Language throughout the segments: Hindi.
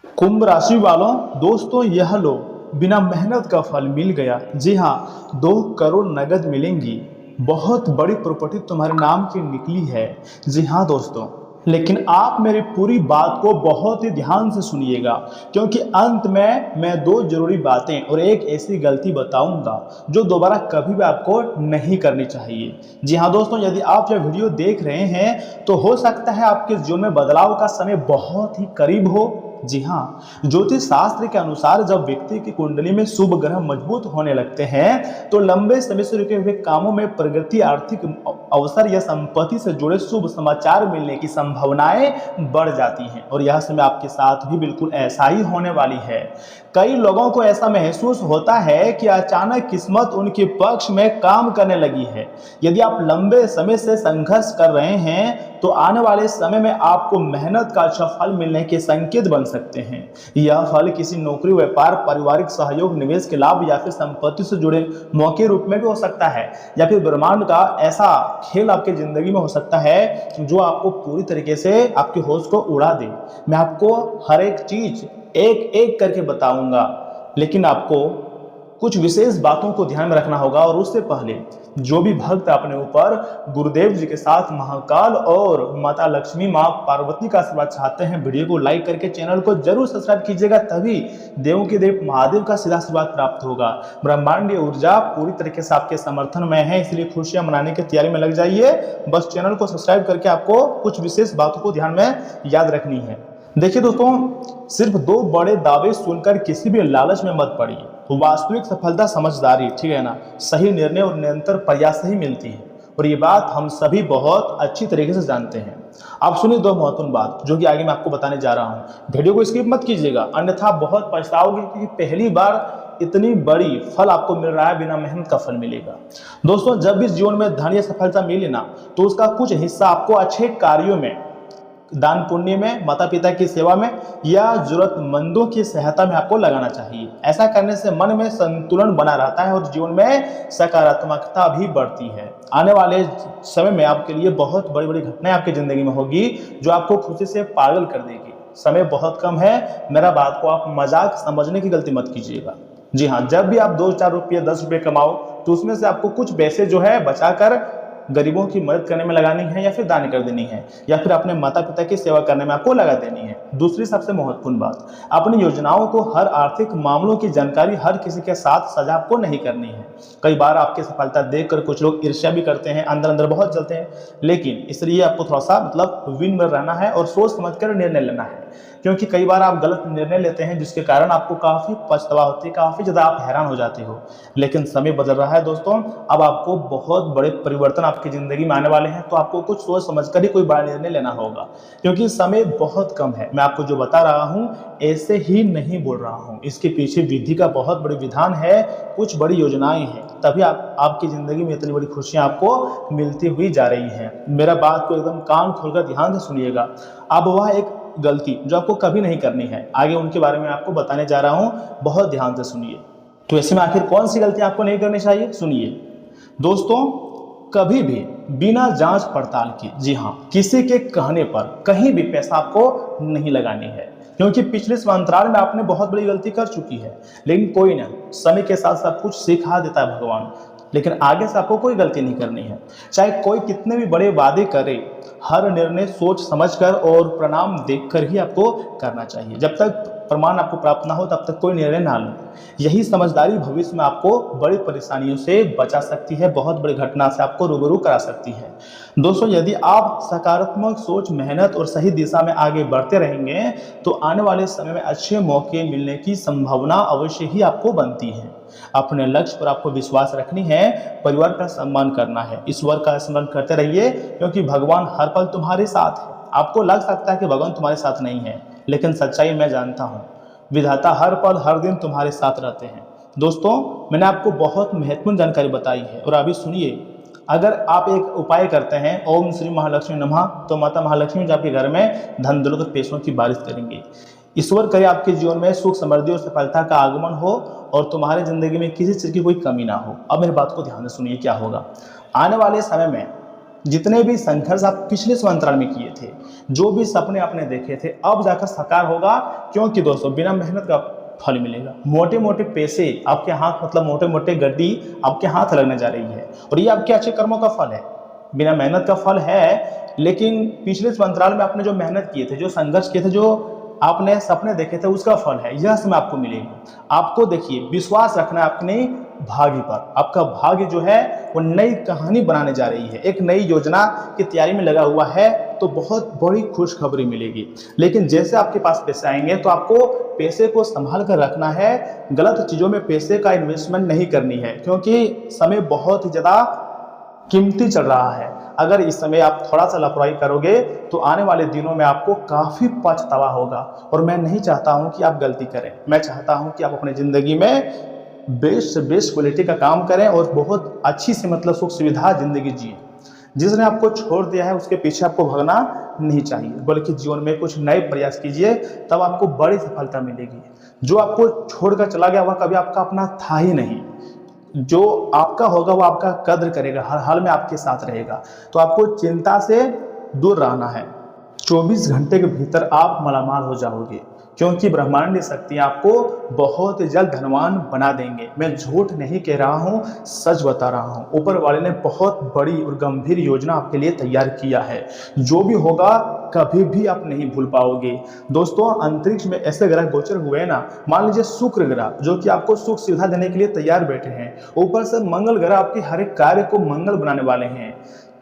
कुंभ राशि वालों, दोस्तों यह लो, बिना मेहनत का फल मिल गया। जी हाँ, 2 करोड़ नगद मिलेंगी। बहुत बड़ी प्रॉपर्टी तुम्हारे नाम की निकली है। जी हाँ दोस्तों, लेकिन आप मेरी पूरी बात को बहुत ही ध्यान से सुनिएगा, क्योंकि अंत में मैं 2 जरूरी बातें और एक ऐसी गलती बताऊंगा जो दोबारा कभी भी आपको नहीं करनी चाहिए। जी हाँ दोस्तों, यदि आप यह वीडियो देख रहे हैं तो हो सकता है आपके जीवन में बदलाव का समय बहुत ही करीब हो। जी हाँ, ज्योतिष शास्त्र के अनुसार जब व्यक्ति की कुंडली में शुभ ग्रह मजबूत होने लगते हैं तो लंबे समय से रुके हुए कामों में प्रगति, आर्थिक अवसर या संपत्ति से जुड़े शुभ समाचार मिलने की संभावनाएं बढ़ जाती हैं। और यह समय आपके साथ भी बिल्कुल ऐसा ही होने वाली है। कई लोगों को ऐसा महसूस होता है कि अचानक किस्मत उनके पक्ष में काम करने लगी है। यदि आप लंबे समय से संघर्ष कर रहे हैं तो आने वाले समय में आपको मेहनत का अच्छा फल मिलने के संकेत बन सकते हैं। यह फल किसी नौकरी, व्यापार, पारिवारिक सहयोग, निवेश के लाभ या फिर संपत्ति से जुड़े मौके रूप में भी हो सकता है, या फिर ब्रह्मांड का ऐसा खेल आपकी जिंदगी में हो सकता है जो आपको पूरी तरीके से आपके होश को उड़ा दे। मैं आपको हर एक चीज एक एक करके बताऊंगा, लेकिन आपको कुछ विशेष बातों को ध्यान में रखना होगा। और उससे पहले जो भी भक्त अपने ऊपर गुरुदेव जी के साथ महाकाल और माता लक्ष्मी, माँ पार्वती का आशीर्वाद चाहते हैं, वीडियो को लाइक करके चैनल को जरूर सब्सक्राइब कीजिएगा, तभी देवों के देव महादेव का सीधा आशीर्वाद प्राप्त होगा। ब्रह्मांडीय ऊर्जा पूरी तरीके से आपके समर्थन में है, इसलिए खुशियां मनाने की तैयारी में लग जाइए। बस चैनल को सब्सक्राइब करके आपको कुछ विशेष बातों को ध्यान में याद रखनी है। देखिए दोस्तों, सिर्फ 2 बड़े दावे सुनकर किसी भी लालच में मत पड़िए। वास्तविक सफलता समझदारी, ठीक है ना, सही निर्णय और निरंतर प्रयास से ही मिलती है। और ये बात हम सभी बहुत अच्छी तरीके से जानते हैं। आप सुनिए 2 महत्वपूर्ण बात जो कि आगे मैं आपको बताने जा रहा हूँ। वीडियो को स्किप मत कीजिएगा, अन्यथा आप बहुत पछताओगे, क्योंकि पहली बार इतनी बड़ी फल आपको मिल रहा है, बिना मेहनत का फल मिलेगा। दोस्तों, जब भी जीवन में धन या सफलता मिले ना, तो उसका कुछ हिस्सा आपको अच्छे कार्यों में, दान पुण्य में, माता पिता की सेवा में या जरूरतमंदों की सहायता में आपको लगाना चाहिए। ऐसा करने से मन में संतुलन बना रहता है और जीवन में सकारात्मकता भी बढ़ती है। आने वाले समय में आपके लिए बहुत बड़ी बड़ी घटनाएं आपकी जिंदगी में होगी जो आपको खुशी से पागल कर देगी। समय बहुत कम है, मेरा बात को आप मजाक समझने की गलती मत कीजिएगा। जी हाँ, जब भी आप 2-4 रुपये, 10 रुपये कमाओ तो उसमें से आपको कुछ पैसे जो है बचाकर गरीबों की मदद करने में लगानी है, या फिर दान कर देनी है, या फिर अपने माता पिता की सेवा करने में आपको लगा देनी है। दूसरी सबसे महत्वपूर्ण बात, अपनी योजनाओं को, हर आर्थिक मामलों की जानकारी हर किसी के साथ साझा आपको नहीं करनी है। कई बार आपकी सफलता देखकर कुछ लोग ईर्ष्या भी करते हैं, अंदर अंदर बहुत जलते हैं, लेकिन इसलिए आपको थोड़ा सा विन में रहना है और सोच समझ कर निर्णय लेना है। क्योंकि कई बार आप गलत निर्णय लेते हैं जिसके कारण आपको काफी पछतावा होती है, काफी ज्यादा आप हैरान हो जाते हो। लेकिन समय बदल रहा है दोस्तों, अब आपको बहुत बड़े परिवर्तन आपकी जिंदगी में आने वाले हैं, तो आपको कुछ सोच समझकर ही कोई बड़ा निर्णय लेना होगा, क्योंकि समय बहुत कम है। मैं आपको जो बता रहा हूं ऐसे ही नहीं बोल रहा हूं, इसके पीछे विधि का बहुत बड़ी विधान है, कुछ बड़ी योजनाएं हैं, तभी आपकी जिंदगी में इतनी बड़ी खुशियां आपको मिलती हुई जा रही हैं। मेरा बात को एकदम कान खोलकर ध्यान से सुनिएगा। अब वह एक गलती जो आपको कभी नहीं करनी है, आगे उनके बारे में आपको बताने जा रहा हूं, बहुत ध्यान से सुनिए। तो ऐसे में आखिर कौन सी गलती आपको नहीं करनी चाहिए, सुनिए दोस्तों। कभी भी बिना जांच पड़ताल के, जी हाँ, किसी के कहने पर कहीं भी पैसा आपको नहीं लगानी है, क्योंकि पिछले अंतराल में आपने बहुत बड़ी गलती कर चुकी है। लेकिन कोई ना, समय के साथ सब कुछ सिखा देता है भगवान, लेकिन आगे से आपको कोई गलती नहीं करनी है। चाहे कोई कितने भी बड़े वादे करे, हर निर्णय सोच समझकर और प्रणाम देखकर ही आपको करना चाहिए। जब तक प्रमाण आपको प्राप्त ना हो तब तक कोई निर्णय ना लो। यही समझदारी भविष्य में आपको बड़ी परेशानियों से बचा सकती है, बहुत बड़ी घटना से आपको रूबरू करा सकती है। दोस्तों, यदि आप सकारात्मक सोच, मेहनत और सही दिशा में आगे बढ़ते रहेंगे तो आने वाले समय में अच्छे मौके मिलने की संभावना अवश्य ही आपको बनती है। अपने लक्ष्य पर आपको विश्वास रखनी है, परिवार का सम्मान करना है, ईश्वर का स्मरण करते रहिए, क्योंकि भगवान हर पल तुम्हारे साथ है। आपको लग सकता है कि भगवान तुम्हारे साथ नहीं है, लेकिन सच्चाई मैं जानता हूँ, विधाता हर पल हर दिन तुम्हारे साथ रहते हैं। दोस्तों, मैंने आपको बहुत महत्वपूर्ण जानकारी बताई है, और अभी सुनिए। अगर आप एक उपाय करते हैं, ओम श्री महालक्ष्मी नमः, तो माता महालक्ष्मी जी आपके घर में धन दौलत और पैसों की बारिश करेंगे। ईश्वर करे आपके जीवन में सुख, समृद्धि और सफलता का आगमन हो, और तुम्हारी जिंदगी में किसी चीज की कोई कमी ना हो। अब मेरी बात को ध्यान से सुनिए, क्या होगा आने वाले समय में। जितने भी संघर्ष आप पिछले संवत्सर में किए थे, जो भी सपने आपने देखे थे, अब जाकर साकार होगा। क्योंकि दोस्तों बिना मेहनत का फल मिलेगा। मोटे मोटे पैसे आपके हाथ, मतलब मोटे मोटे गड्डी आपके हाथ लगने जा रही है, और ये आपके अच्छे कर्मों का फल है, बिना मेहनत का फल है। लेकिन पिछले संवत्सर में आपने जो मेहनत किए थे, जो संघर्ष किए थे, जो आपने सपने देखे थे, उसका फल है, यह समय आपको मिलेगा। आपको देखिए विश्वास रखना है अपने भाग्य पर। आपका भाग्य जो है वो नई कहानी बनाने जा रही है, एक नई योजना की तैयारी में लगा हुआ है, तो बहुत बड़ी खुशखबरी मिलेगी। लेकिन जैसे आपके पास पैसे आएंगे तो आपको पैसे को संभाल कर रखना है, गलत चीज़ों में पैसे का इन्वेस्टमेंट नहीं करनी है, क्योंकि समय बहुत ही ज़्यादा कीमती चल रहा है। अगर इस समय आप थोड़ा सा लापरवाही करोगे तो आने वाले दिनों में आपको काफ़ी पछतावा होगा, और मैं नहीं चाहता हूं कि आप गलती करें। मैं चाहता हूं कि आप अपनी ज़िंदगी में बेस्ट से बेस्ट क्वालिटी का काम करें और बहुत अच्छी से, मतलब सुख सुविधा ज़िंदगी जिए। जिसने आपको छोड़ दिया है उसके पीछे आपको भागना नहीं चाहिए, बल्कि जीवन में कुछ नए प्रयास कीजिए, तब आपको बड़ी सफलता मिलेगी। जो आपको छोड़कर चला गया वह कभी आपका अपना था ही नहीं। जो आपका होगा वो आपका कद्र करेगा, हर हाल में आपके साथ रहेगा। तो आपको चिंता से दूर रहना है। 24 घंटे के भीतर आप मालामाल हो जाओगे, क्योंकि ब्रह्मांडीय शक्तियाँ आपको बहुत जल्द धनवान बना देंगे। मैं झूठ नहीं कह रहा हूँ, सच बता रहा हूँ। ऊपर वाले ने बहुत बड़ी और गंभीर योजना आपके लिए तैयार किया है। जो भी होगा कभी भी आप नहीं भूल पाओगे। दोस्तों अंतरिक्ष में ऐसे ग्रह गोचर हुए ना, मान लीजिए शुक्र ग्रह जो कि आपको सुख सुविधा देने के लिए तैयार बैठे हैं, ऊपर से मंगल ग्रह आपके हर एक कार्य को मंगल बनाने वाले हैं।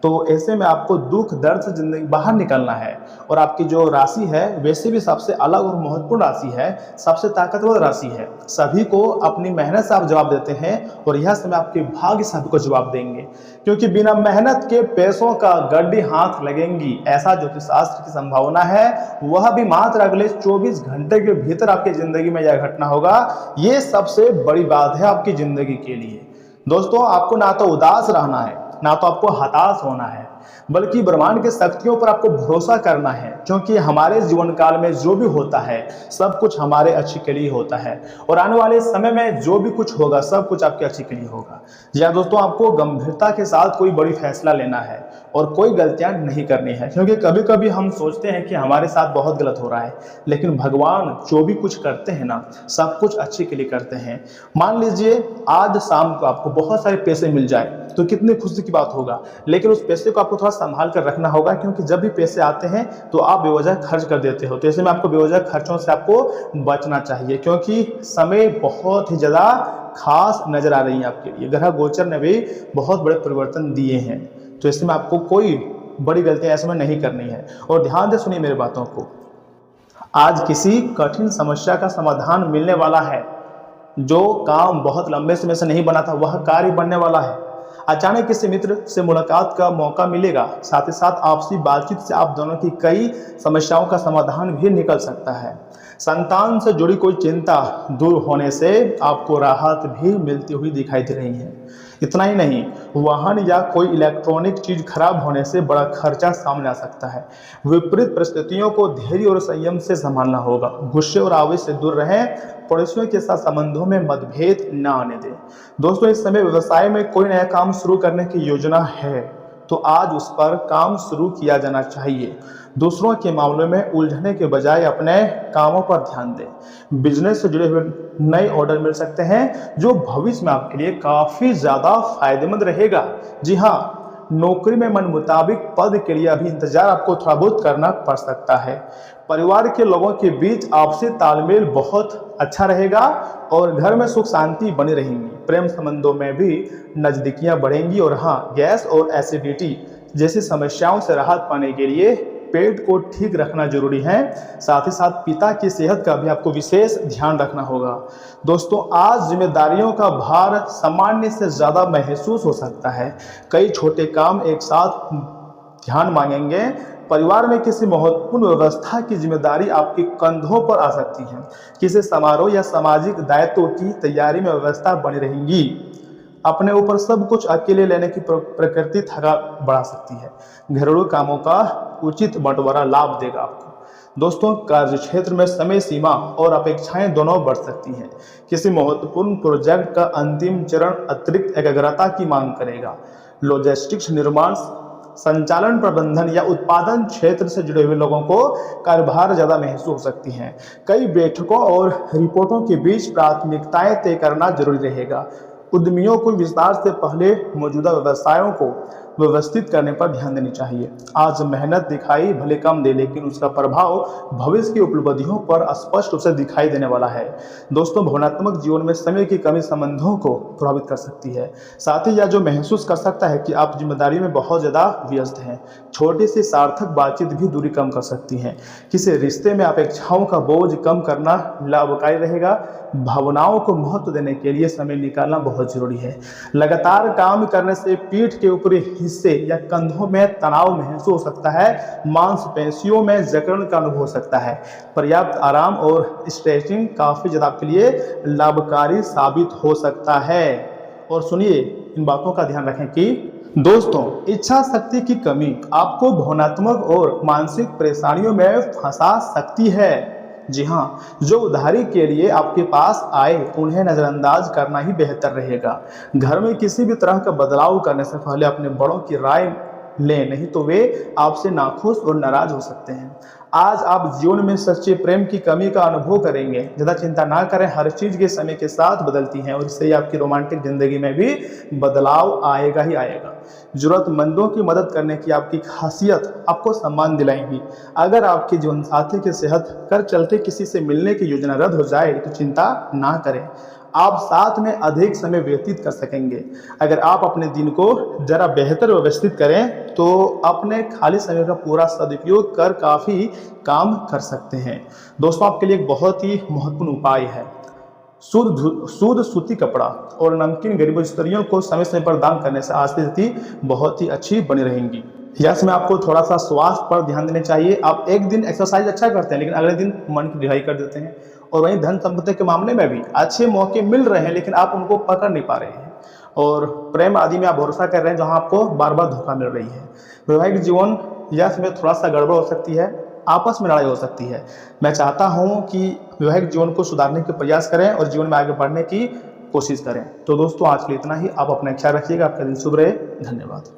तो ऐसे में आपको दुख दर्द से जिंदगी बाहर निकलना है। और आपकी जो राशि है वैसे भी सबसे अलग और महत्वपूर्ण राशि है, सबसे ताकतवर राशि है। सभी को अपनी मेहनत से आप जवाब देते हैं, और यह समय आपके भाग्य सभी को जवाब देंगे, क्योंकि बिना मेहनत के पैसों का गड्डी हाथ लगेंगी, ऐसा ज्योतिष शास्त्र की संभावना है। वह भी मात्र अगले 24 घंटे के भीतर आपकी जिंदगी में यह घटना होगा। ये सबसे बड़ी बात है आपकी जिंदगी के लिए। दोस्तों आपको ना तो उदास रहना है, ना तो आपको हताश होना है, बल्कि ब्रह्मांड के शक्तियों पर आपको भरोसा करना है, क्योंकि हमारे जीवन काल में जो भी होता है सब कुछ हमारे अच्छे के लिए होता है, और आने वाले समय में जो भी कुछ होगा सब कुछ आपके अच्छे के लिए होगा। जी हाँ दोस्तों, आपको गंभीरता के साथ कोई बड़ी फैसला लेना है और कोई गलतियां नहीं करनी है, क्योंकि कभी कभी हम सोचते हैं कि हमारे साथ बहुत गलत हो रहा है, लेकिन भगवान जो भी कुछ करते हैं ना, सब कुछ अच्छे के लिए करते हैं। मान लीजिए आज शाम को आपको बहुत सारे पैसे मिल जाए तो कितनी खुशी की बात होगा, लेकिन उस पैसे को आपको थोड़ा संभाल कर रखना होगा, क्योंकि जब भी पैसे आते हैं तो आप बेवजह खर्च कर देते हो। तो ऐसे में आपको बेवजह खर्चों से आपको बचना चाहिए, क्योंकि समय बहुत ही ज़्यादा खास नजर आ रही है आपके लिए। ग्रह गोचर ने भी बहुत बड़े परिवर्तन दिए हैं, तो इसमें आपको कोई बड़ी गलतियां ऐसे में नहीं करनी है। और ध्यान से सुनिए मेरी बातों को। आज किसी कठिन समस्या का समाधान मिलने वाला है। जो काम बहुत लंबे समय से नहीं बना था वह कार्य बनने वाला है। अचानक किसी मित्र से मुलाकात का मौका मिलेगा, साथ ही साथ आपसी बातचीत से आप दोनों की कई समस्याओं का समाधान भी निकल सकता है। संतान से जुड़ी कोई चिंता दूर होने से आपको राहत भी मिलती हुई दिखाई दे रही है। इतना ही नहीं, वाहन या कोई इलेक्ट्रॉनिक चीज खराब होने से बड़ा खर्चा सामने आ सकता है। विपरीत परिस्थितियों को धैर्य और संयम से संभालना होगा। गुस्से और आवेश से दूर रहें। पड़ोसियों के साथ संबंधों में मतभेद न आने दें। दोस्तों इस समय व्यवसाय में कोई नया काम शुरू करने की योजना है तो आज उस पर काम शुरू किया जाना चाहिए। दूसरों के मामलों में उलझने के बजाय अपने कामों पर ध्यान दें। बिजनेस से जुड़े हुए नए ऑर्डर मिल सकते हैं जो भविष्य में आपके लिए काफ़ी ज़्यादा फायदेमंद रहेगा। जी हाँ, नौकरी में मन मुताबिक पद के लिए अभी इंतजार आपको थोड़ा बहुत करना पड़ सकता है। परिवार के लोगों के बीच आपसी तालमेल बहुत अच्छा रहेगा और घर में सुख शांति बनी रहेंगी। प्रेम संबंधों में भी नजदीकियां बढ़ेंगी। और हाँ, गैस और एसिडिटी जैसी समस्याओं से राहत पाने के लिए पेट को ठीक रखना जरूरी है। साथ ही साथ पिता की सेहत का भी आपको विशेष ध्यान रखना होगा। दोस्तों आज जिम्मेदारियों का भार सामान्य से ज़्यादा महसूस हो सकता है। कई छोटे काम एक साथ ध्यान मांगेंगे। परिवार में किसी महत्वपूर्ण व्यवस्था की जिम्मेदारी आपके कंधों पर आ सकती है। किसी समारोह या सामाजिक दायित्व की तैयारी में व्यवस्था बनी रहेगी। अपने ऊपर सब कुछ अकेले लेने की प्रकृति थकान बढ़ा सकती है। घरेलू कामों का उचित बंटवारा लाभ देगा आपको। दोस्तों कार्य क्षेत्र में समय सीमा और अपेक्षाएं दोनों बढ़ सकती हैं। किसी महत्वपूर्ण प्रोजेक्ट का अंतिम चरण अतिरिक्त एकाग्रता की मांग करेगा। लॉजिस्टिक्स, निर्माण संचालन, प्रबंधन या उत्पादन क्षेत्र से जुड़े हुए लोगों को कार्यभार ज़्यादा महसूस हो सकती हैं। कई बैठकों और रिपोर्टों के बीच प्राथमिकताएं तय करना जरूरी रहेगा। उद्यमियों को विस्तार से पहले मौजूदा व्यवसायों को व्यवस्थित करने पर ध्यान देनी चाहिए। आज मेहनत दिखाई भले कम दे, लेकिन उसका प्रभाव भविष्य की उपलब्धियों पर स्पष्ट रूप से दिखाई देने वाला है। दोस्तों, भावनात्मक जीवन में समय की कमी संबंधों को प्रभावित कर सकती है। साथ ही यह जो महसूस कर सकता है कि आप जिम्मेदारी में बहुत ज़्यादा व्यस्त हैं। छोटी सी सार्थक बातचीत भी दूरी कम कर सकती है। किसी रिश्ते में अपेक्षाओं का बोझ कम करना लाभकारी रहेगा। भावनाओं को महत्व देने के लिए समय निकालना बहुत जरूरी है। लगातार काम करने से पीठ के ऊपरी हिस्से या कंधों में तनाव महसूस हो सकता है। मांसपेशियों में जकड़न का अनुभव हो सकता है। पर्याप्त आराम और स्ट्रेचिंग काफी ज्यादा आपके लिए लाभकारी साबित हो सकता है। और सुनिए, इन बातों का ध्यान रखें कि दोस्तों, इच्छा शक्ति की कमी आपको भावनात्मक और मानसिक परेशानियों में फंसा सकती है। जी हाँ, जो उधारी के लिए आपके पास आए उन्हें नज़रअंदाज करना ही बेहतर रहेगा। घर में किसी भी तरह का बदलाव करने से पहले अपने बड़ों की राय लें, नहीं तो वे आपसे नाखुश और नाराज हो सकते हैं। आज आप जीवन में सच्चे प्रेम की कमी का अनुभव करेंगे। ज़्यादा चिंता ना करें, हर चीज़ के समय के साथ बदलती हैं और इससे ही आपकी रोमांटिक जिंदगी में भी बदलाव आएगा ही आएगा। जरूरतमंदों की मदद करने की आपकी खासियत आपको सम्मान दिलाएंगी। अगर आपके जीवन साथी की सेहत कर चलते किसी से मिलने की योजना रद्द हो जाए तो चिंता ना करें, आप साथ में अधिक समय व्यतीत कर सकेंगे। अगर आप अपने दिन को जरा बेहतर व्यवस्थित करें तो अपने खाली समय का पूरा सदुपयोग कर काफ़ी काम कर सकते हैं। दोस्तों, आपके लिए एक बहुत ही महत्वपूर्ण उपाय है। शुद्ध सूती कपड़ा और नमकीन गरीब स्त्रियों को समय समय पर दान करने से आर्थिक स्थिति बहुत ही अच्छी बनी रहेंगी। यस, में आपको थोड़ा सा स्वास्थ्य पर ध्यान देना चाहिए। आप एक दिन एक्सरसाइज अच्छा करते हैं लेकिन अगले दिन मन की ढिलाई कर देते हैं। और वहीं धन संपत्ति के मामले में भी अच्छे मौके मिल रहे हैं लेकिन आप उनको पकड़ नहीं पा रहे हैं। और प्रेम आदि में आप भरोसा कर रहे हैं जहां आपको बार बार धोखा मिल रही है। वैवाहिक जीवन यस में थोड़ा सा गड़बड़ हो सकती है, आपस में लड़ाई हो सकती है। मैं चाहता हूं कि वैवाहिक जीवन को सुधारने के प्रयास करें और जीवन में आगे बढ़ने की कोशिश करें। तो दोस्तों, आज के लिए इतना ही। आप अपना ख्याल रखिएगा। आपका दिन शुभ रहे। धन्यवाद।